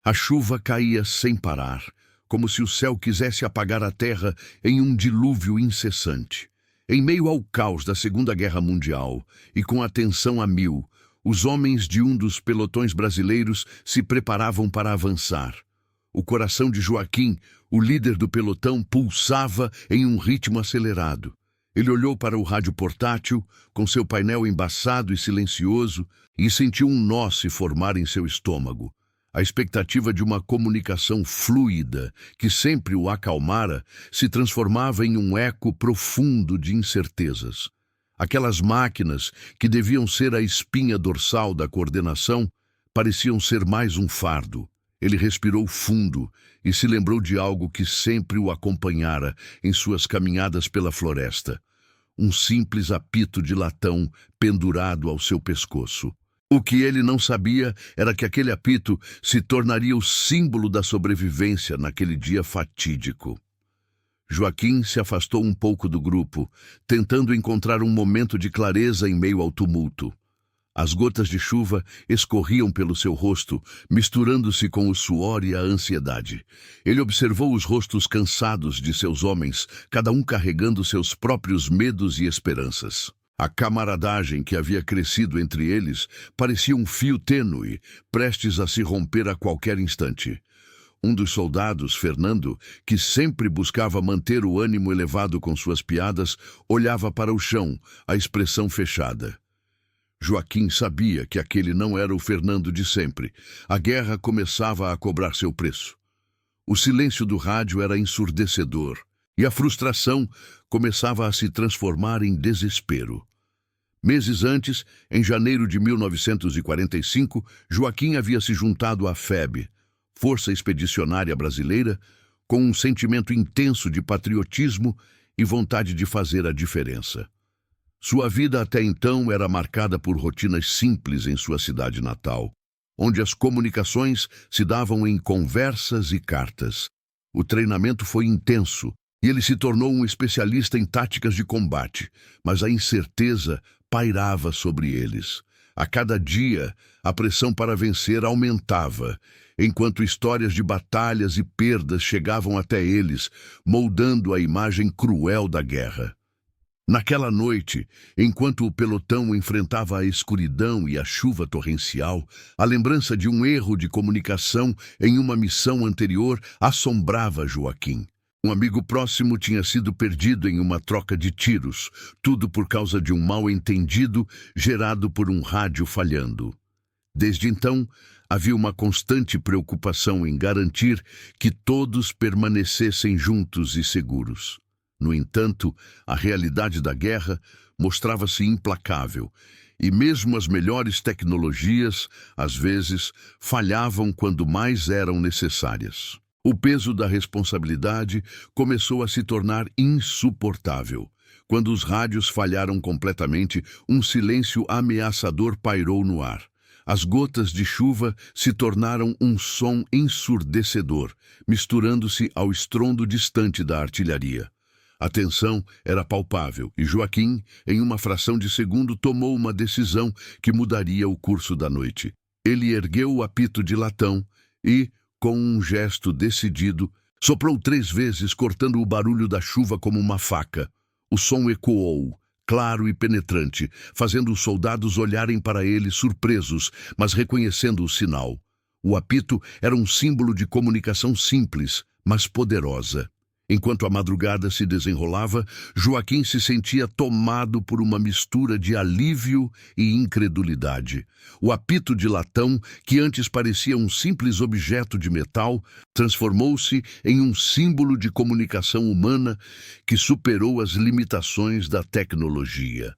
A chuva caía sem parar, como se o céu quisesse apagar a terra em um dilúvio incessante. Em meio ao caos da Segunda Guerra Mundial e com a tensão a mil, os homens de um dos pelotões brasileiros se preparavam para avançar. O coração de Joaquim, o líder do pelotão, pulsava em um ritmo acelerado. Ele olhou para o rádio portátil, com seu painel embaçado e silencioso, e sentiu um nó se formar em seu estômago. A expectativa de uma comunicação fluida, que sempre o acalmara, se transformava em um eco profundo de incertezas. Aquelas máquinas, que deviam ser a espinha dorsal da coordenação, pareciam ser mais um fardo. Ele respirou fundo e se lembrou de algo que sempre o acompanhara em suas caminhadas pela floresta. Um simples apito de latão pendurado ao seu pescoço. O que ele não sabia era que aquele apito se tornaria o símbolo da sobrevivência naquele dia fatídico. Joaquim se afastou um pouco do grupo, tentando encontrar um momento de clareza em meio ao tumulto. As gotas de chuva escorriam pelo seu rosto, misturando-se com o suor e a ansiedade. Ele observou os rostos cansados de seus homens, cada um carregando seus próprios medos e esperanças. A camaradagem que havia crescido entre eles parecia um fio tênue, prestes a se romper a qualquer instante. Um dos soldados, Fernando, que sempre buscava manter o ânimo elevado com suas piadas, olhava para o chão, a expressão fechada. Joaquim sabia que aquele não era o Fernando de sempre. A guerra começava a cobrar seu preço. O silêncio do rádio era ensurdecedor, e a frustração começava a se transformar em desespero. Meses antes, em janeiro de 1945, Joaquim havia se juntado à FEB, Força Expedicionária Brasileira, com um sentimento intenso de patriotismo e vontade de fazer a diferença. Sua vida até então era marcada por rotinas simples em sua cidade natal, onde as comunicações se davam em conversas e cartas. O treinamento foi intenso e ele se tornou um especialista em táticas de combate, mas a incerteza pairava sobre eles. A cada dia, a pressão para vencer aumentava, enquanto histórias de batalhas e perdas chegavam até eles, moldando a imagem cruel da guerra. Naquela noite, enquanto o pelotão enfrentava a escuridão e a chuva torrencial, a lembrança de um erro de comunicação em uma missão anterior assombrava Joaquim. Um amigo próximo tinha sido perdido em uma troca de tiros, tudo por causa de um mal-entendido gerado por um rádio falhando. Desde então, havia uma constante preocupação em garantir que todos permanecessem juntos e seguros. No entanto, a realidade da guerra mostrava-se implacável, e mesmo as melhores tecnologias, às vezes, falhavam quando mais eram necessárias. O peso da responsabilidade começou a se tornar insuportável. Quando os rádios falharam completamente, um silêncio ameaçador pairou no ar. As gotas de chuva se tornaram um som ensurdecedor, misturando-se ao estrondo distante da artilharia. A tensão era palpável e Joaquim, em uma fração de segundo, tomou uma decisão que mudaria o curso da noite. Ele ergueu o apito de latão e, com um gesto decidido, soprou 3 vezes, cortando o barulho da chuva como uma faca. O som ecoou, claro e penetrante, fazendo os soldados olharem para ele surpresos, mas reconhecendo o sinal. O apito era um símbolo de comunicação simples, mas poderosa. Enquanto a madrugada se desenrolava, Joaquim se sentia tomado por uma mistura de alívio e incredulidade. O apito de latão, que antes parecia um simples objeto de metal, transformou-se em um símbolo de comunicação humana que superou as limitações da tecnologia.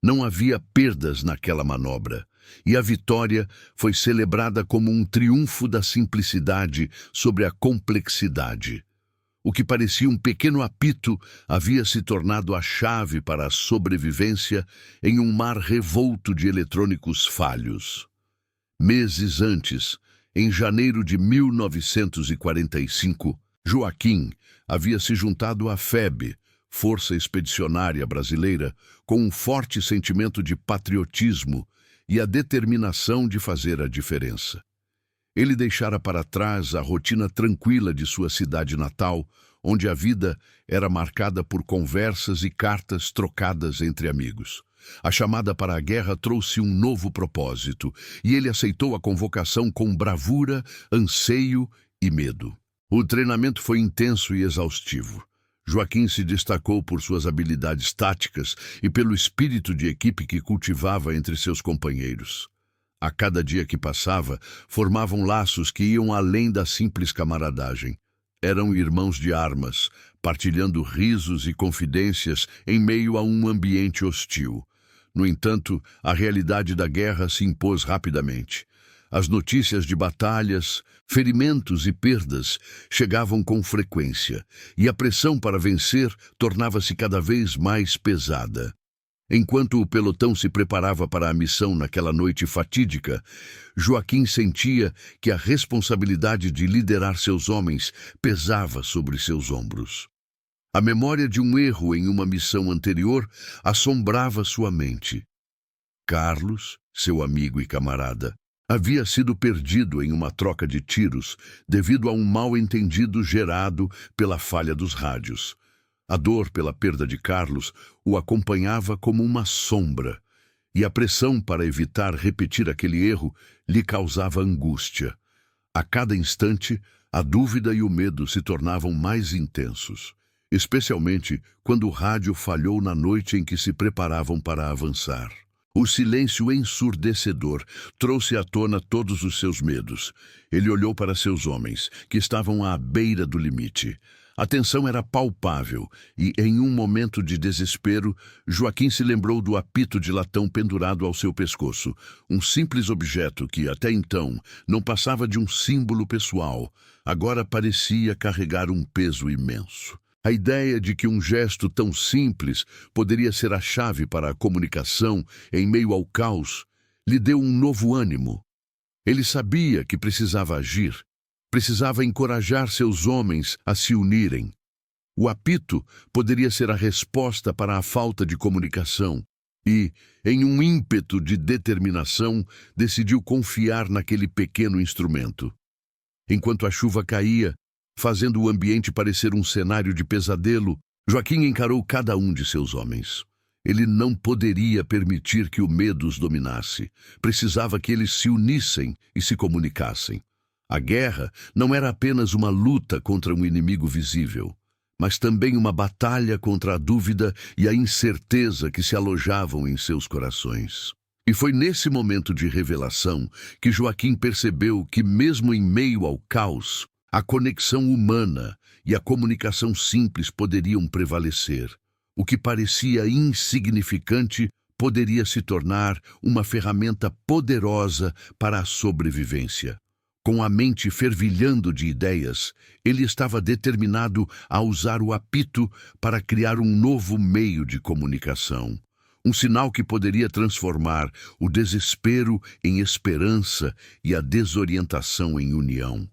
Não havia perdas naquela manobra, e a vitória foi celebrada como um triunfo da simplicidade sobre a complexidade. O que parecia um pequeno apito havia se tornado a chave para a sobrevivência em um mar revolto de eletrônicos falhos. Meses antes, em janeiro de 1945, Joaquim havia se juntado à FEB, Força Expedicionária Brasileira, com um forte sentimento de patriotismo e a determinação de fazer a diferença. Ele deixara para trás a rotina tranquila de sua cidade natal, onde a vida era marcada por conversas e cartas trocadas entre amigos. A chamada para a guerra trouxe um novo propósito, e ele aceitou a convocação com bravura, anseio e medo. O treinamento foi intenso e exaustivo. Joaquim se destacou por suas habilidades táticas e pelo espírito de equipe que cultivava entre seus companheiros. A cada dia que passava, formavam laços que iam além da simples camaradagem. Eram irmãos de armas, partilhando risos e confidências em meio a um ambiente hostil. No entanto, a realidade da guerra se impôs rapidamente. As notícias de batalhas, ferimentos e perdas chegavam com frequência, e a pressão para vencer tornava-se cada vez mais pesada. Enquanto o pelotão se preparava para a missão naquela noite fatídica, Joaquim sentia que a responsabilidade de liderar seus homens pesava sobre seus ombros. A memória de um erro em uma missão anterior assombrava sua mente. Carlos, seu amigo e camarada, havia sido perdido em uma troca de tiros devido a um mal-entendido gerado pela falha dos rádios. A dor pela perda de Carlos o acompanhava como uma sombra, e a pressão para evitar repetir aquele erro lhe causava angústia. A cada instante, a dúvida e o medo se tornavam mais intensos, especialmente quando o rádio falhou na noite em que se preparavam para avançar. O silêncio ensurdecedor trouxe à tona todos os seus medos. Ele olhou para seus homens, que estavam à beira do limite. A tensão era palpável e, em um momento de desespero, Joaquim se lembrou do apito de latão pendurado ao seu pescoço, um simples objeto que, até então, não passava de um símbolo pessoal, agora parecia carregar um peso imenso. A ideia de que um gesto tão simples poderia ser a chave para a comunicação em meio ao caos lhe deu um novo ânimo. Ele sabia que precisava agir, precisava encorajar seus homens a se unirem. O apito poderia ser a resposta para a falta de comunicação e, em um ímpeto de determinação, decidiu confiar naquele pequeno instrumento. Enquanto a chuva caía, fazendo o ambiente parecer um cenário de pesadelo, Joaquim encarou cada um de seus homens. Ele não poderia permitir que o medo os dominasse. Precisava que eles se unissem e se comunicassem. A guerra não era apenas uma luta contra um inimigo visível, mas também uma batalha contra a dúvida e a incerteza que se alojavam em seus corações. E foi nesse momento de revelação que Joaquim percebeu que, mesmo em meio ao caos, a conexão humana e a comunicação simples poderiam prevalecer. O que parecia insignificante poderia se tornar uma ferramenta poderosa para a sobrevivência. Com a mente fervilhando de ideias, ele estava determinado a usar o apito para criar um novo meio de comunicação. Um sinal que poderia transformar o desespero em esperança e a desorientação em união.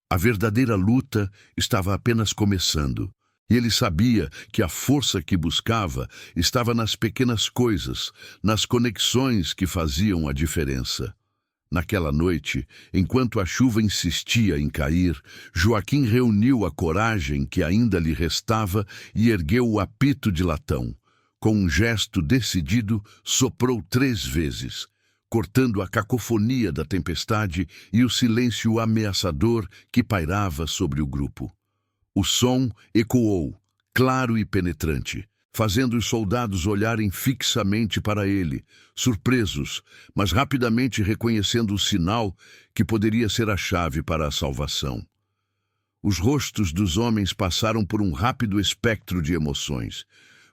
A verdadeira luta estava apenas começando, e ele sabia que a força que buscava estava nas pequenas coisas, nas conexões que faziam a diferença. Naquela noite, enquanto a chuva insistia em cair, Joaquim reuniu a coragem que ainda lhe restava e ergueu o apito de latão. Com um gesto decidido, soprou 3 vezes, cortando a cacofonia da tempestade e o silêncio ameaçador que pairava sobre o grupo. O som ecoou, claro e penetrante, fazendo os soldados olharem fixamente para ele, surpresos, mas rapidamente reconhecendo o sinal que poderia ser a chave para a salvação. Os rostos dos homens passaram por um rápido espectro de emoções: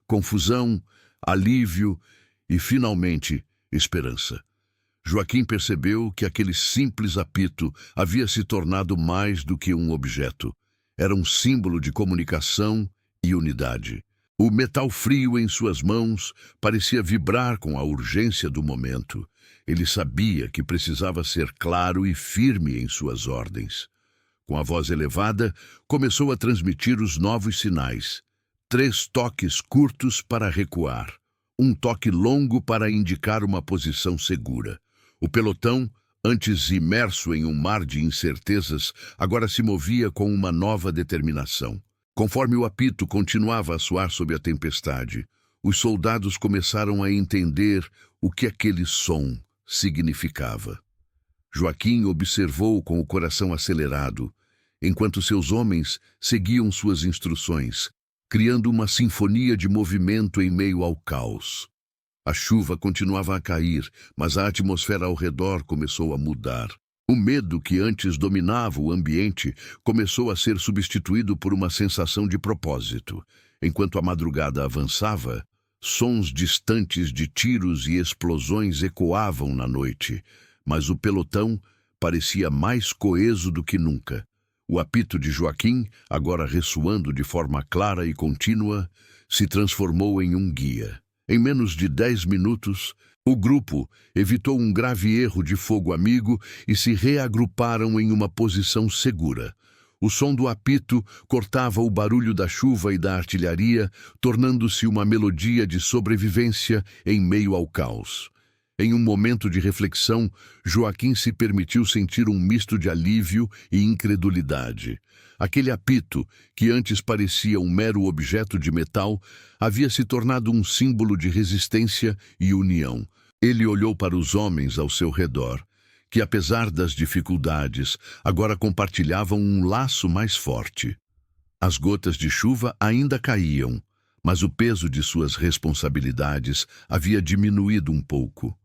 confusão, alívio e, finalmente, esperança. Joaquim percebeu que aquele simples apito havia se tornado mais do que um objeto. Era um símbolo de comunicação e unidade. O metal frio em suas mãos parecia vibrar com a urgência do momento. Ele sabia que precisava ser claro e firme em suas ordens. Com a voz elevada, começou a transmitir os novos sinais. 3 toques curtos para recuar. Um toque longo para indicar uma posição segura. O pelotão, Antes imerso em um mar de incertezas, agora se movia com uma nova determinação. Conforme o apito continuava a soar sob a tempestade, os soldados começaram a entender o que aquele som significava. Joaquim observou com o coração acelerado, enquanto seus homens seguiam suas instruções, criando uma sinfonia de movimento em meio ao caos. A chuva continuava a cair, mas a atmosfera ao redor começou a mudar. O medo que antes dominava o ambiente começou a ser substituído por uma sensação de propósito. Enquanto a madrugada avançava, sons distantes de tiros e explosões ecoavam na noite, mas o pelotão parecia mais coeso do que nunca. O apito de Joaquim, agora ressoando de forma clara e contínua, se transformou em um guia. Em menos de 10 minutos, o grupo evitou um grave erro de fogo amigo e se reagruparam em uma posição segura. O som do apito cortava o barulho da chuva e da artilharia, tornando-se uma melodia de sobrevivência em meio ao caos. Em um momento de reflexão, Joaquim se permitiu sentir um misto de alívio e incredulidade. Aquele apito, que antes parecia um mero objeto de metal, havia se tornado um símbolo de resistência e união. Ele olhou para os homens ao seu redor, que apesar das dificuldades, agora compartilhavam um laço mais forte. As gotas de chuva ainda caíam, mas o peso de suas responsabilidades havia diminuído um pouco.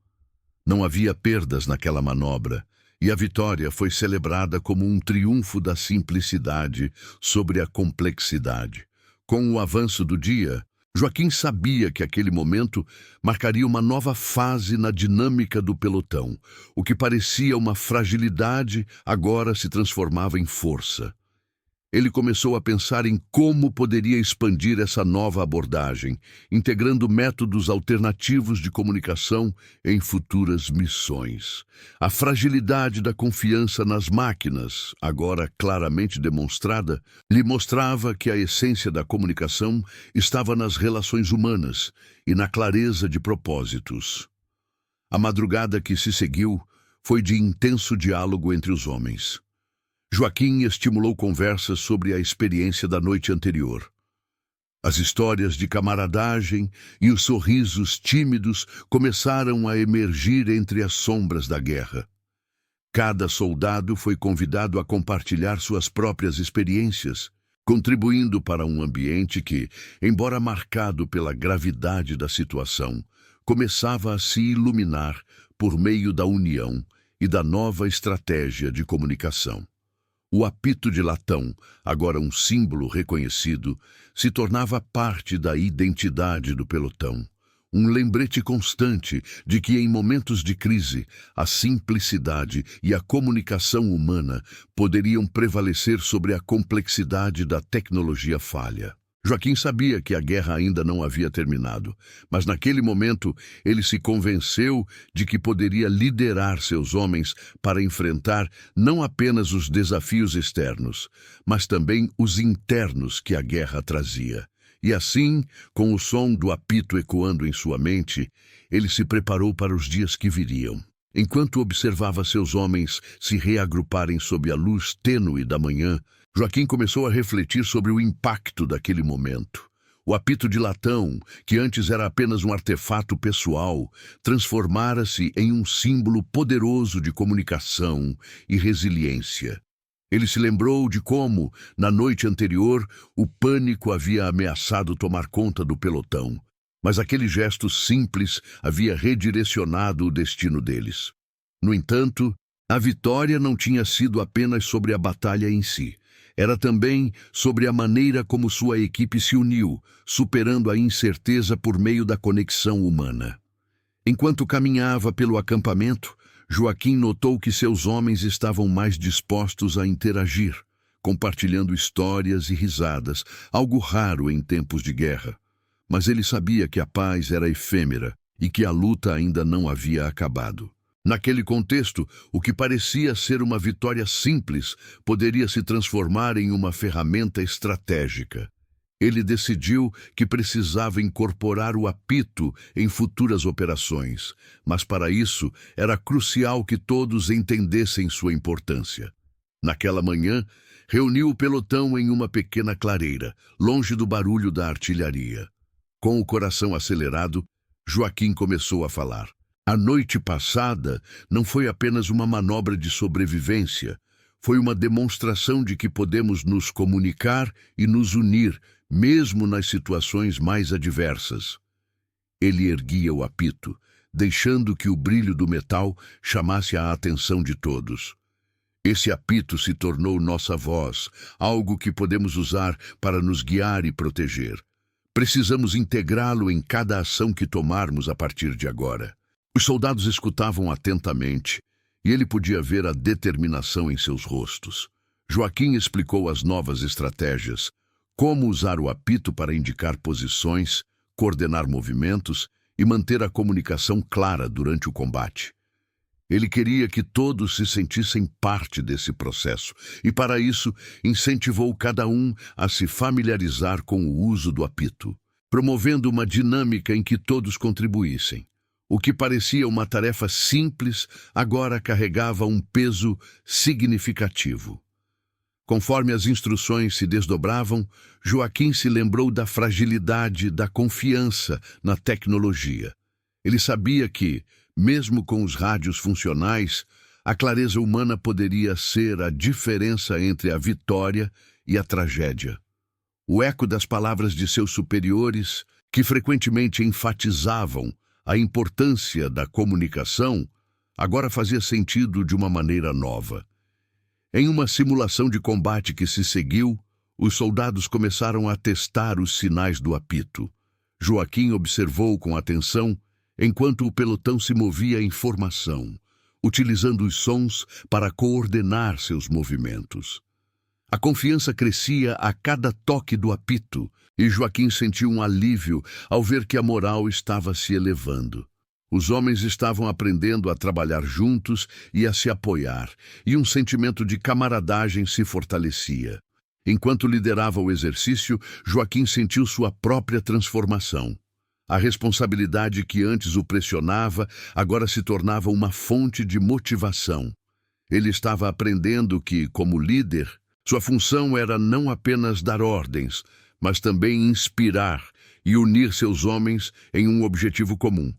Não havia perdas naquela manobra, e a vitória foi celebrada como um triunfo da simplicidade sobre a complexidade. Com o avanço do dia, Joaquim sabia que aquele momento marcaria uma nova fase na dinâmica do pelotão. O que parecia uma fragilidade agora se transformava em força. Ele começou a pensar em como poderia expandir essa nova abordagem, integrando métodos alternativos de comunicação em futuras missões. A fragilidade da confiança nas máquinas, agora claramente demonstrada, lhe mostrava que a essência da comunicação estava nas relações humanas e na clareza de propósitos. A madrugada que se seguiu foi de intenso diálogo entre os homens. Joaquim estimulou conversas sobre a experiência da noite anterior. As histórias de camaradagem e os sorrisos tímidos começaram a emergir entre as sombras da guerra. Cada soldado foi convidado a compartilhar suas próprias experiências, contribuindo para um ambiente que, embora marcado pela gravidade da situação, começava a se iluminar por meio da união e da nova estratégia de comunicação. O apito de latão, agora um símbolo reconhecido, se tornava parte da identidade do pelotão. Um lembrete constante de que em momentos de crise, a simplicidade e a comunicação humana poderiam prevalecer sobre a complexidade da tecnologia falha. Joaquim sabia que a guerra ainda não havia terminado, mas naquele momento ele se convenceu de que poderia liderar seus homens para enfrentar não apenas os desafios externos, mas também os internos que a guerra trazia. E assim, com o som do apito ecoando em sua mente, ele se preparou para os dias que viriam. Enquanto observava seus homens se reagruparem sob a luz tênue da manhã, Joaquim começou a refletir sobre o impacto daquele momento. O apito de latão, que antes era apenas um artefato pessoal, transformara-se em um símbolo poderoso de comunicação e resiliência. Ele se lembrou de como, na noite anterior, o pânico havia ameaçado tomar conta do pelotão, mas aquele gesto simples havia redirecionado o destino deles. No entanto, a vitória não tinha sido apenas sobre a batalha em si. Era também sobre a maneira como sua equipe se uniu, superando a incerteza por meio da conexão humana. Enquanto caminhava pelo acampamento, Joaquim notou que seus homens estavam mais dispostos a interagir, compartilhando histórias e risadas, algo raro em tempos de guerra. Mas ele sabia que a paz era efêmera e que a luta ainda não havia acabado. Naquele contexto, o que parecia ser uma vitória simples poderia se transformar em uma ferramenta estratégica. Ele decidiu que precisava incorporar o apito em futuras operações, mas para isso era crucial que todos entendessem sua importância. Naquela manhã, reuniu o pelotão em uma pequena clareira, longe do barulho da artilharia. Com o coração acelerado, Joaquim começou a falar. A noite passada não foi apenas uma manobra de sobrevivência, foi uma demonstração de que podemos nos comunicar e nos unir, mesmo nas situações mais adversas. Ele erguia o apito, deixando que o brilho do metal chamasse a atenção de todos. Esse apito se tornou nossa voz, algo que podemos usar para nos guiar e proteger. Precisamos integrá-lo em cada ação que tomarmos a partir de agora. Os soldados escutavam atentamente, e ele podia ver a determinação em seus rostos. Joaquim explicou as novas estratégias, como usar o apito para indicar posições, coordenar movimentos e manter a comunicação clara durante o combate. Ele queria que todos se sentissem parte desse processo e, para isso, incentivou cada um a se familiarizar com o uso do apito, promovendo uma dinâmica em que todos contribuíssem. O que parecia uma tarefa simples, agora carregava um peso significativo. Conforme as instruções se desdobravam, Joaquim se lembrou da fragilidade da confiança na tecnologia. Ele sabia que, mesmo com os rádios funcionais, a clareza humana poderia ser a diferença entre a vitória e a tragédia. O eco das palavras de seus superiores, que frequentemente enfatizavam a importância da comunicação, agora fazia sentido de uma maneira nova. Em uma simulação de combate que se seguiu, os soldados começaram a testar os sinais do apito. Joaquim observou com atenção enquanto o pelotão se movia em formação, utilizando os sons para coordenar seus movimentos. A confiança crescia a cada toque do apito, e Joaquim sentiu um alívio ao ver que a moral estava se elevando. Os homens estavam aprendendo a trabalhar juntos e a se apoiar, e um sentimento de camaradagem se fortalecia. Enquanto liderava o exercício, Joaquim sentiu sua própria transformação. A responsabilidade que antes o pressionava agora se tornava uma fonte de motivação. Ele estava aprendendo que, como líder, sua função era não apenas dar ordens, mas também inspirar e unir seus homens em um objetivo comum.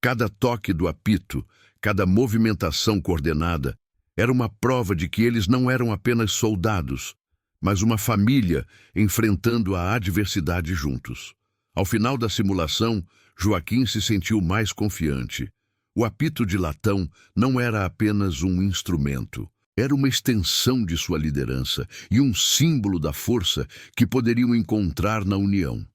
Cada toque do apito, cada movimentação coordenada, era uma prova de que eles não eram apenas soldados, mas uma família enfrentando a adversidade juntos. Ao final da simulação, Joaquim se sentiu mais confiante. O apito de latão não era apenas um instrumento, era uma extensão de sua liderança e um símbolo da força que poderiam encontrar na união.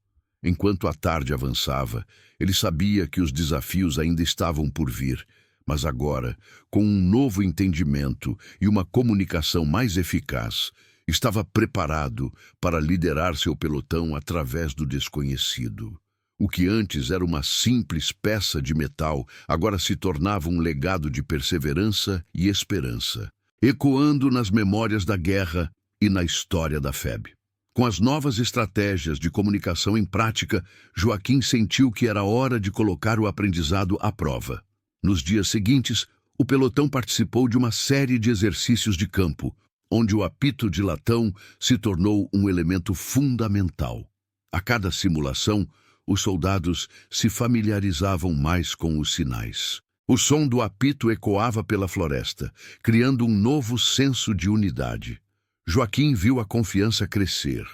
Enquanto a tarde avançava, ele sabia que os desafios ainda estavam por vir, mas agora, com um novo entendimento e uma comunicação mais eficaz, estava preparado para liderar seu pelotão através do desconhecido. O que antes era uma simples peça de metal, agora se tornava um legado de perseverança e esperança, ecoando nas memórias da guerra e na história da FEB. Com as novas estratégias de comunicação em prática, Joaquim sentiu que era hora de colocar o aprendizado à prova. Nos dias seguintes, o pelotão participou de uma série de exercícios de campo, onde o apito de latão se tornou um elemento fundamental. A cada simulação, os soldados se familiarizavam mais com os sinais. O som do apito ecoava pela floresta, criando um novo senso de unidade. Joaquim viu a confiança crescer,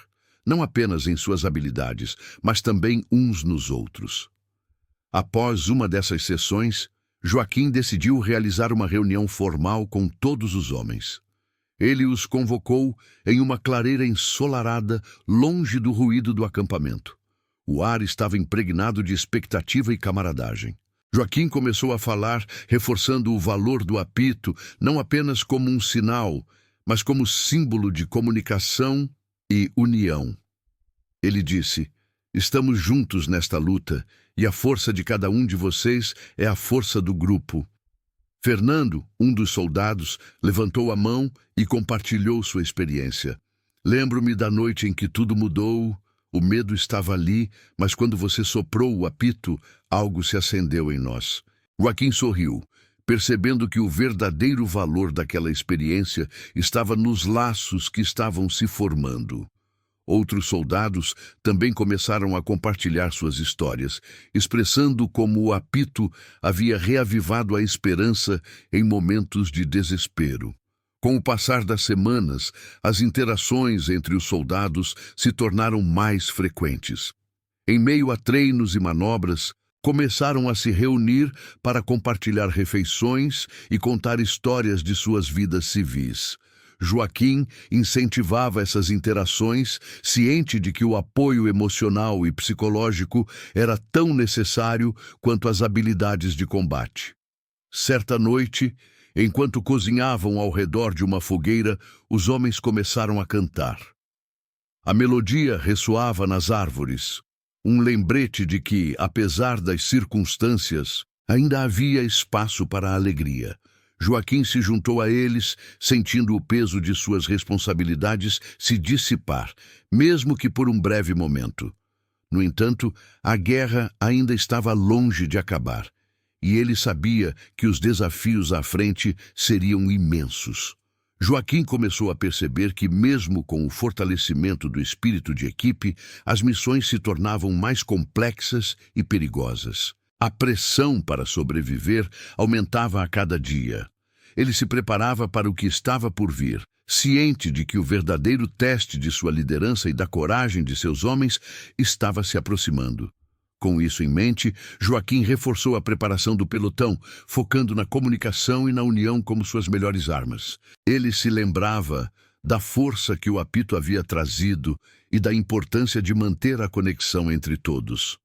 não apenas em suas habilidades, mas também uns nos outros. Após uma dessas sessões, Joaquim decidiu realizar uma reunião formal com todos os homens. Ele os convocou em uma clareira ensolarada, longe do ruído do acampamento. O ar estava impregnado de expectativa e camaradagem. Joaquim começou a falar, reforçando o valor do apito, não apenas como um sinal, mas como símbolo de comunicação e união. Ele disse: "Estamos juntos nesta luta, e a força de cada um de vocês é a força do grupo." Fernando, um dos soldados, levantou a mão e compartilhou sua experiência. "Lembro-me da noite em que tudo mudou. O medo estava ali, mas quando você soprou o apito, algo se acendeu em nós. Joaquim sorriu, percebendo que o verdadeiro valor daquela experiência estava nos laços que estavam se formando. Outros soldados também começaram a compartilhar suas histórias, expressando como o apito havia reavivado a esperança em momentos de desespero. Com o passar das semanas, as interações entre os soldados se tornaram mais frequentes. Em meio a treinos e manobras, começaram a se reunir para compartilhar refeições e contar histórias de suas vidas civis. Joaquim incentivava essas interações, ciente de que o apoio emocional e psicológico era tão necessário quanto as habilidades de combate. Certa noite, enquanto cozinhavam ao redor de uma fogueira, os homens começaram a cantar. A melodia ressoava nas árvores, um lembrete de que, apesar das circunstâncias, ainda havia espaço para a alegria. Joaquim se juntou a eles, sentindo o peso de suas responsabilidades se dissipar, mesmo que por um breve momento. No entanto, a guerra ainda estava longe de acabar, e ele sabia que os desafios à frente seriam imensos. Joaquim começou a perceber que, mesmo com o fortalecimento do espírito de equipe, as missões se tornavam mais complexas e perigosas. A pressão para sobreviver aumentava a cada dia. Ele se preparava para o que estava por vir, ciente de que o verdadeiro teste de sua liderança e da coragem de seus homens estava se aproximando. Com isso em mente, Joaquim reforçou a preparação do pelotão, focando na comunicação e na união como suas melhores armas. Ele se lembrava da força que o apito havia trazido e da importância de manter a conexão entre todos.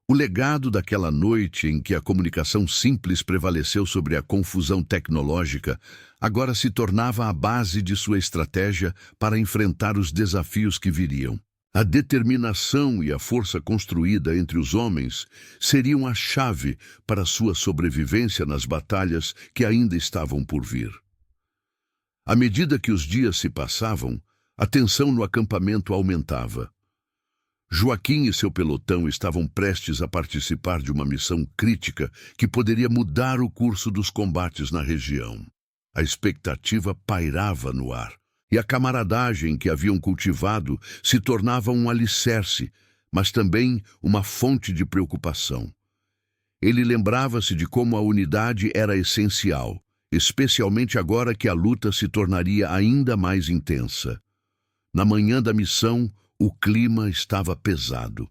O legado daquela noite em que a comunicação simples prevaleceu sobre a confusão tecnológica agora se tornava a base de sua estratégia para enfrentar os desafios que viriam. A determinação e a força construída entre os homens seriam a chave para sua sobrevivência nas batalhas que ainda estavam por vir. À medida que os dias se passavam, a tensão no acampamento aumentava. Joaquim e seu pelotão estavam prestes a participar de uma missão crítica que poderia mudar o curso dos combates na região. A expectativa pairava no ar, e a camaradagem que haviam cultivado se tornava um alicerce, mas também uma fonte de preocupação. Ele lembrava-se de como a unidade era essencial, especialmente agora que a luta se tornaria ainda mais intensa. Na manhã da missão, o clima estava pesado.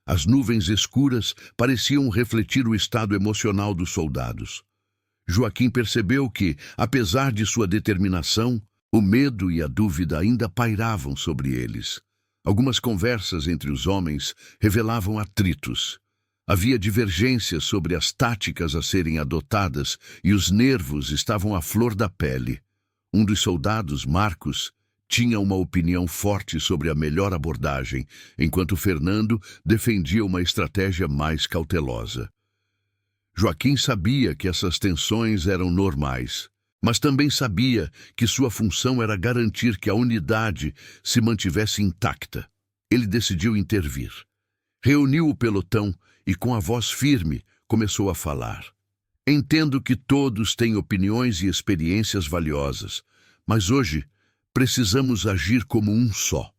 As nuvens escuras pareciam refletir o estado emocional dos soldados. Joaquim percebeu que, apesar de sua determinação, o medo e a dúvida ainda pairavam sobre eles. Algumas conversas entre os homens revelavam atritos. Havia divergências sobre as táticas a serem adotadas e os nervos estavam à flor da pele. Um dos soldados, Marcos, tinha uma opinião forte sobre a melhor abordagem, enquanto Fernando defendia uma estratégia mais cautelosa. Joaquim sabia que essas tensões eram normais, mas também sabia que sua função era garantir que a unidade se mantivesse intacta. Ele decidiu intervir. Reuniu o pelotão e, com a voz firme, começou a falar. Entendo que todos têm opiniões e experiências valiosas, mas hoje precisamos agir como um só.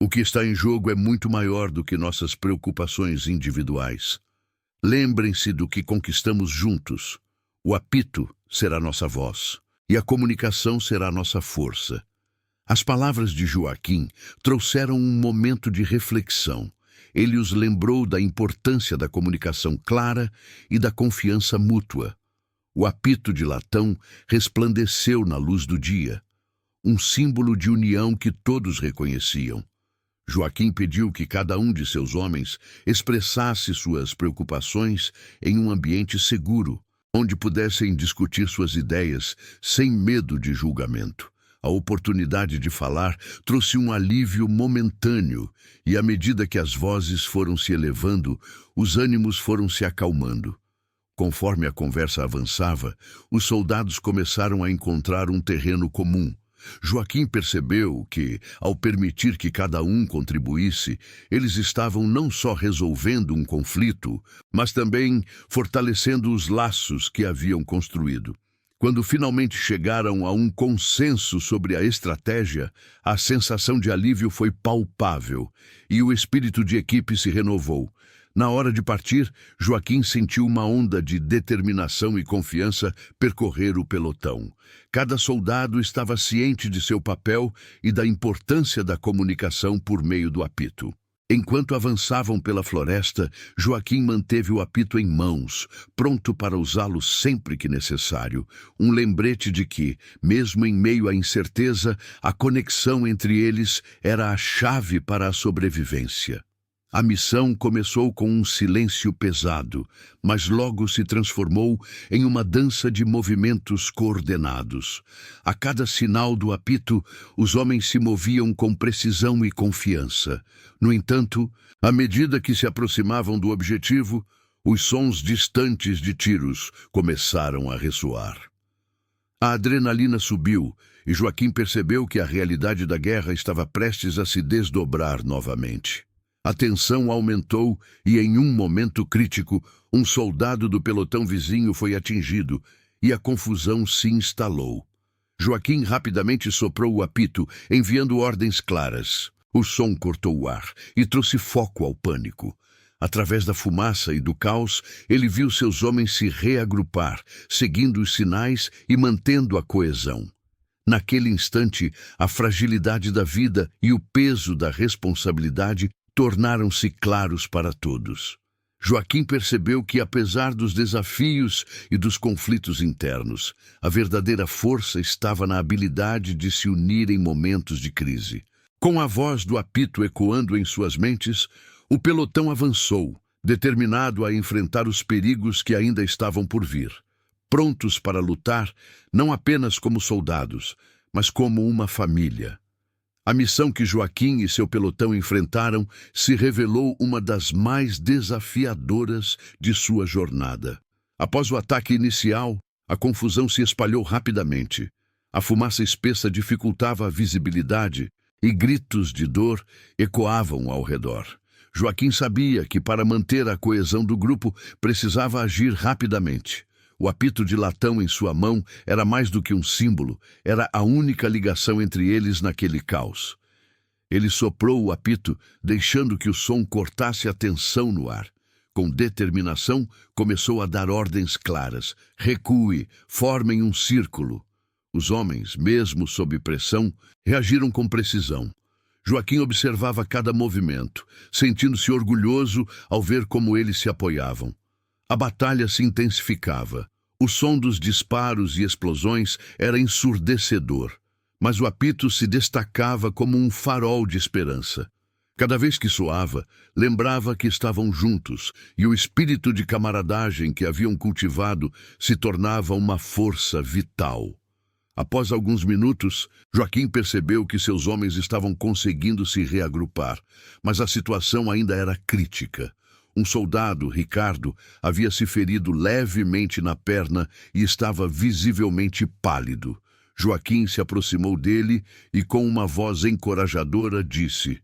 O que está em jogo é muito maior do que nossas preocupações individuais. Lembrem-se do que conquistamos juntos. O apito será nossa voz, e a comunicação será nossa força. As palavras de Joaquim trouxeram um momento de reflexão. Ele os lembrou da importância da comunicação clara e da confiança mútua. O apito de latão resplandeceu na luz do dia, um símbolo de união que todos reconheciam. Joaquim pediu que cada um de seus homens expressasse suas preocupações em um ambiente seguro, onde pudessem discutir suas ideias sem medo de julgamento. A oportunidade de falar trouxe um alívio momentâneo, e à medida que as vozes foram se elevando, os ânimos foram se acalmando. Conforme a conversa avançava, os soldados começaram a encontrar um terreno comum. Joaquim percebeu que, ao permitir que cada um contribuísse, eles estavam não só resolvendo um conflito, mas também fortalecendo os laços que haviam construído. Quando finalmente chegaram a um consenso sobre a estratégia, a sensação de alívio foi palpável e o espírito de equipe se renovou. Na hora de partir, Joaquim sentiu uma onda de determinação e confiança percorrer o pelotão. Cada soldado estava ciente de seu papel e da importância da comunicação por meio do apito. Enquanto avançavam pela floresta, Joaquim manteve o apito em mãos, pronto para usá-lo sempre que necessário. Um lembrete de que, mesmo em meio à incerteza, a conexão entre eles era a chave para a sobrevivência. A missão começou com um silêncio pesado, mas logo se transformou em uma dança de movimentos coordenados. A cada sinal do apito, os homens se moviam com precisão e confiança. No entanto, à medida que se aproximavam do objetivo, os sons distantes de tiros começaram a ressoar. A adrenalina subiu e Joaquim percebeu que a realidade da guerra estava prestes a se desdobrar novamente. A tensão aumentou e, em um momento crítico, um soldado do pelotão vizinho foi atingido e a confusão se instalou. Joaquim rapidamente soprou o apito, enviando ordens claras. O som cortou o ar e trouxe foco ao pânico. Através da fumaça e do caos, ele viu seus homens se reagrupar, seguindo os sinais e mantendo a coesão. Naquele instante, a fragilidade da vida e o peso da responsabilidade tornaram-se claros para todos. Joaquim percebeu que, apesar dos desafios e dos conflitos internos, a verdadeira força estava na habilidade de se unir em momentos de crise. Com a voz do apito ecoando em suas mentes, o pelotão avançou, determinado a enfrentar os perigos que ainda estavam por vir, prontos para lutar não apenas como soldados, mas como uma família. A missão que Joaquim e seu pelotão enfrentaram se revelou uma das mais desafiadoras de sua jornada. Após o ataque inicial, a confusão se espalhou rapidamente. A fumaça espessa dificultava a visibilidade e gritos de dor ecoavam ao redor. Joaquim sabia que, para manter a coesão do grupo, precisava agir rapidamente. O apito de latão em sua mão era mais do que um símbolo, era a única ligação entre eles naquele caos. Ele soprou o apito, deixando que o som cortasse a tensão no ar. Com determinação, começou a dar ordens claras. Recue, formem um círculo. Os homens, mesmo sob pressão, reagiram com precisão. Joaquim observava cada movimento, sentindo-se orgulhoso ao ver como eles se apoiavam. A batalha se intensificava. O som dos disparos e explosões era ensurdecedor, mas o apito se destacava como um farol de esperança. Cada vez que soava, lembrava que estavam juntos e o espírito de camaradagem que haviam cultivado se tornava uma força vital. Após alguns minutos, Joaquim percebeu que seus homens estavam conseguindo se reagrupar, mas a situação ainda era crítica. Um soldado, Ricardo, havia se ferido levemente na perna e estava visivelmente pálido. Joaquim se aproximou dele e, com uma voz encorajadora, disse: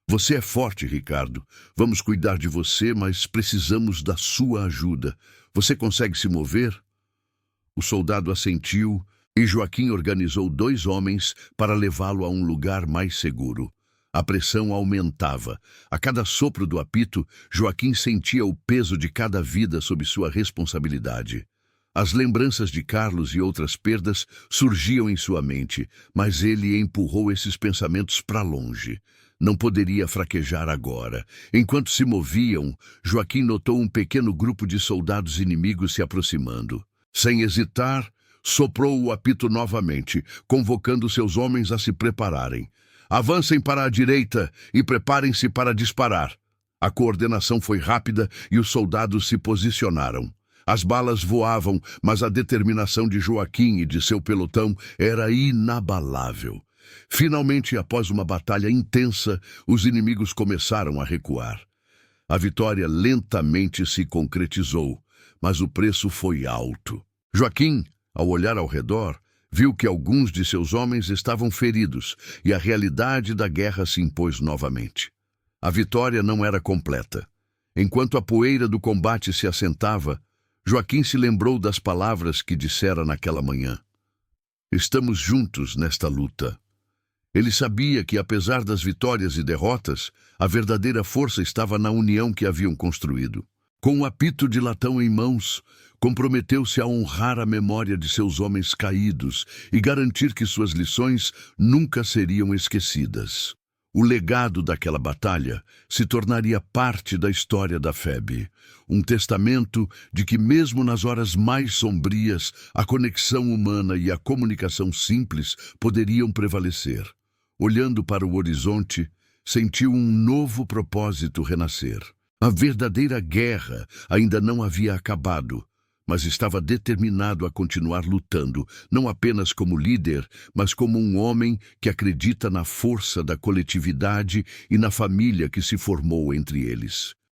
"Você é forte, Ricardo. Vamos cuidar de você, mas precisamos da sua ajuda. Você consegue se mover?" O soldado assentiu e Joaquim organizou 2 homens para levá-lo a um lugar mais seguro. A pressão aumentava. A cada sopro do apito, Joaquim sentia o peso de cada vida sob sua responsabilidade. As lembranças de Carlos e outras perdas surgiam em sua mente, mas ele empurrou esses pensamentos para longe. Não poderia fraquejar agora. Enquanto se moviam, Joaquim notou um pequeno grupo de soldados inimigos se aproximando. Sem hesitar, soprou o apito novamente, convocando seus homens a se prepararem. "Avancem para a direita e preparem-se para disparar." A coordenação foi rápida e os soldados se posicionaram. As balas voavam, mas a determinação de Joaquim e de seu pelotão era inabalável. Finalmente, após uma batalha intensa, os inimigos começaram a recuar. A vitória lentamente se concretizou, mas o preço foi alto. Joaquim, ao olhar ao redor, Viu que alguns de seus homens estavam feridos e a realidade da guerra se impôs novamente. A vitória não era completa. Enquanto a poeira do combate se assentava, Joaquim se lembrou das palavras que dissera naquela manhã. Estamos juntos nesta luta. Ele sabia que, apesar das vitórias e derrotas, a verdadeira força estava na união que haviam construído. Com o apito de latão em mãos, comprometeu-se a honrar a memória de seus homens caídos e garantir que suas lições nunca seriam esquecidas. O legado daquela batalha se tornaria parte da história da FEB, um testamento de que, mesmo nas horas mais sombrias, a conexão humana e a comunicação simples poderiam prevalecer. Olhando para o horizonte, sentiu um novo propósito renascer. A verdadeira guerra ainda não havia acabado, mas estava determinado a continuar lutando, não apenas como líder, mas como um homem que acredita na força da coletividade e na família que se formou entre eles.